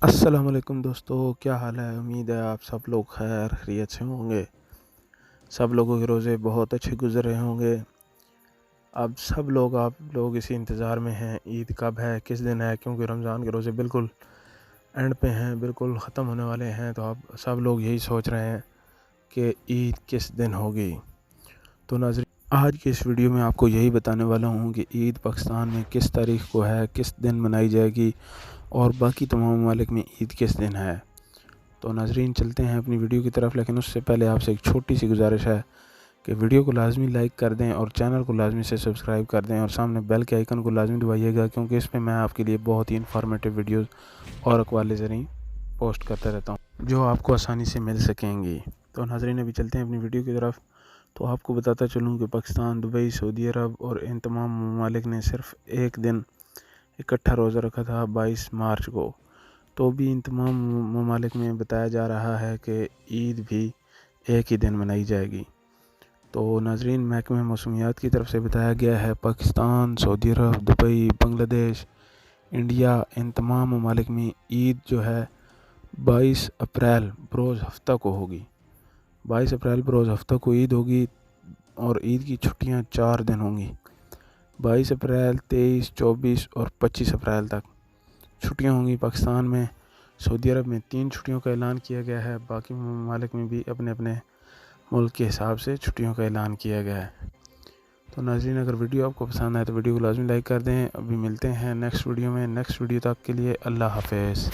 السلام علیکم دوستو، کیا حال ہے؟ امید ہے آپ سب لوگ خیر خیریت سے ہوں گے۔ سب لوگوں کے روزے بہت اچھے گزر رہے ہوں گے۔ اب آپ لوگ اسی انتظار میں ہیں عید کب ہے، کس دن ہے، کیونکہ رمضان کے روزے بالکل اینڈ پہ ہیں، بالکل ختم ہونے والے ہیں۔ تو اب سب لوگ یہی سوچ رہے ہیں کہ عید کس دن ہوگی۔ تو ناظرین، آج کی اس ویڈیو میں آپ کو یہی بتانے والا ہوں کہ عید پاکستان میں کس تاریخ کو ہے، کس دن منائی جائے گی، اور باقی تمام ممالک میں عید کس دن ہے۔ تو ناظرین، چلتے ہیں اپنی ویڈیو کی طرف، لیکن اس سے پہلے آپ سے ایک چھوٹی سی گزارش ہے کہ ویڈیو کو لازمی لائک کر دیں اور چینل کو لازمی سے سبسکرائب کر دیں، اور سامنے بیل کے آئیکن کو لازمی دبائیے گا، کیونکہ اس میں آپ کے لیے بہت ہی انفارمیٹیو ویڈیوز اور اقوال زریں پوسٹ کرتا رہتا ہوں جو آپ کو آسانی سے مل سکیں گی۔ تو ناظرین، ابھی چلتے ہیں اپنی ویڈیو کی طرف۔ تو آپ کو بتاتا چلوں کہ پاکستان، دبئی، سعودی عرب اور ان تمام ممالک نے صرف ایک دن اکٹھا روزہ رکھا تھا 22 مارچ کو۔ تو بھی ان تمام ممالک میں بتایا جا رہا ہے کہ عید بھی ایک ہی دن منائی جائے گی۔ تو ناظرین، محکمہ موسمیات کی طرف سے بتایا گیا ہے پاکستان، سعودی عرب، دبئی، بنگلہ دیش، انڈیا، ان تمام ممالک میں عید جو ہے 22 اپریل بروز ہفتہ کو ہوگی۔ 22 اپریل بروز ہفتہ کو عید ہوگی، اور عید کی چھٹیاں 4 دن ہوں گی۔ 22 اپریل، 23، 24 اور 25 اپریل تک چھٹیاں ہوں گی پاکستان میں۔ سعودی عرب میں 3 چھٹیوں کا اعلان کیا گیا ہے، باقی ممالک میں بھی اپنے اپنے ملک کے حساب سے چھٹیوں کا اعلان کیا گیا ہے۔ تو ناظرین، اگر ویڈیو آپ کو پسند آئے تو ویڈیو کو لازمی لائک کر دیں۔ ابھی ملتے ہیں نیکسٹ ویڈیو میں۔ نیکسٹ ویڈیو تک کے لیے اللہ حافظ۔